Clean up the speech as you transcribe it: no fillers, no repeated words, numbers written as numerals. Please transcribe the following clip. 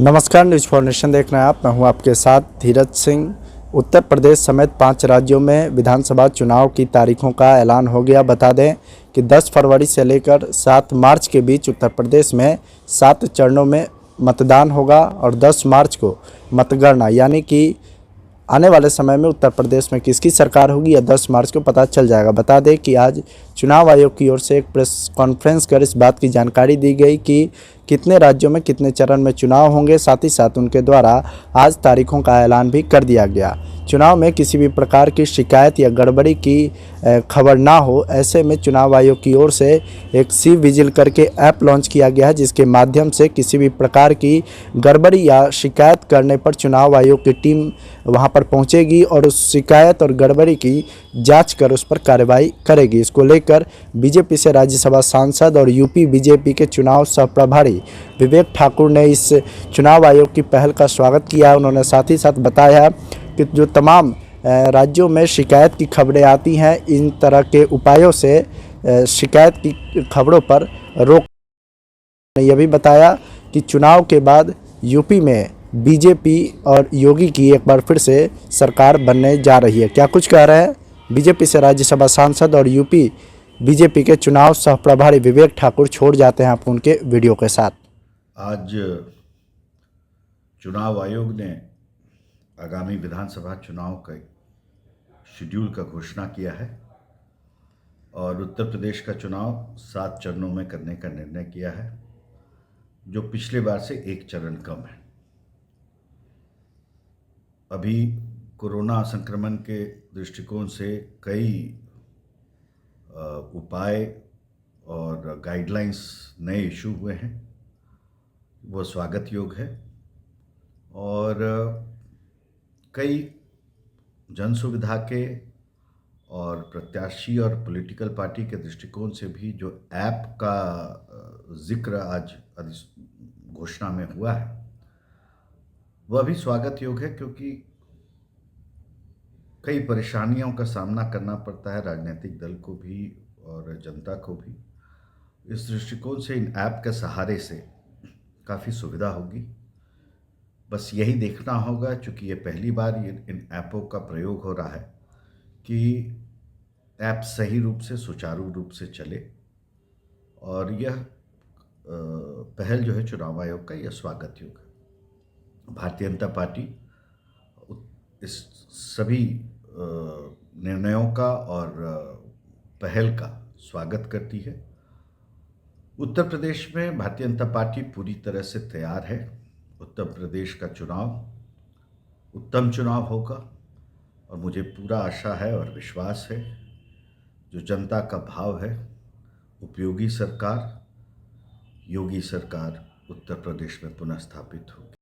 नमस्कार, news for nation देख रहे हैं आप। मैं हूं आपके साथ धीरज सिंह। उत्तर प्रदेश समेत 5 राज्यों में विधानसभा चुनाव की तारीखों का ऐलान हो गया। बता दें कि 10 फरवरी से लेकर 7 मार्च के बीच उत्तर प्रदेश में 7 चरणों में मतदान होगा और 10 मार्च को मतगणना, यानी कि आने वाले समय में उत्तर प्रदेश में किसकी सरकार होगी या 10 मार्च को पता चल जाएगा। बता दें कि आज चुनाव आयोग की ओर से एक प्रेस कॉन्फ्रेंस कर इस बात की जानकारी दी गई कि कितने राज्यों में कितने चरण में चुनाव होंगे। साथ ही साथ उनके द्वारा आज तारीखों का ऐलान भी कर दिया गया। चुनाव में किसी भी प्रकार की शिकायत या गड़बड़ी की खबर ना हो, ऐसे में चुनाव आयोग की ओर से एक सी विजिल करके ऐप लॉन्च किया गया है, जिसके माध्यम से किसी भी प्रकार की गड़बड़ी या शिकायत करने पर चुनाव आयोग की टीम वहां पर पहुंचेगी और उस शिकायत और गड़बड़ी की जांच कर उस पर कार्रवाई करेगी। इसको लेकर बीजेपी से राज्यसभा सांसद और यूपी बीजेपी के चुनाव सह प्रभारी विवेक ठाकुर ने इस चुनाव आयोग की पहल का स्वागत किया। उन्होंने साथ ही साथ बताया कि जो तमाम राज्यों में शिकायत की खबरें आती हैं, इन तरह के उपायों से शिकायत की खबरों पर रोक। यह भी बताया कि चुनाव के बाद यूपी में बीजेपी और योगी की एक बार फिर से सरकार बनने जा रही है। क्या कुछ कह रहे हैं बीजेपी से राज्यसभा सांसद और यूपी बीजेपी के चुनाव सह प्रभारी विवेक ठाकुर। छोड़ जाते हैं आप उनके वीडियो के साथ। आज चुनाव आयोग ने आगामी विधानसभा चुनाव का शेड्यूल का घोषणा किया है और उत्तर प्रदेश का चुनाव 7 चरणों में करने का निर्णय किया है, जो पिछले बार से 1 चरण कम है। अभी कोरोना संक्रमण के दृष्टिकोण से कई उपाय और गाइडलाइंस नए इशू हुए हैं, वो स्वागत योग्य है। और कई जन सुविधा के और प्रत्याशी और पॉलिटिकल पार्टी के दृष्टिकोण से भी जो ऐप का जिक्र आज घोषणा में हुआ है, वह भी स्वागत योग्य है, क्योंकि कई परेशानियों का सामना करना पड़ता है राजनीतिक दल को भी और जनता को भी। इस दृष्टिकोण से इन ऐप के सहारे से काफ़ी सुविधा होगी। बस यही देखना होगा, चूँकि ये पहली बार इन ऐपों का प्रयोग हो रहा है, कि ऐप सही रूप से सुचारू रूप से चले। और यह पहल जो है चुनाव आयोग का, यह स्वागत योग्य है। भारतीय जनता पार्टी इस सभी निर्णयों का और पहल का स्वागत करती है। उत्तर प्रदेश में भारतीय जनता पार्टी पूरी तरह से तैयार है। उत्तर प्रदेश का चुनाव उत्तम चुनाव होगा और मुझे पूरा आशा है और विश्वास है, जो जनता का भाव है, उपयोगी सरकार, योगी सरकार उत्तर प्रदेश में पुनः स्थापित होगी।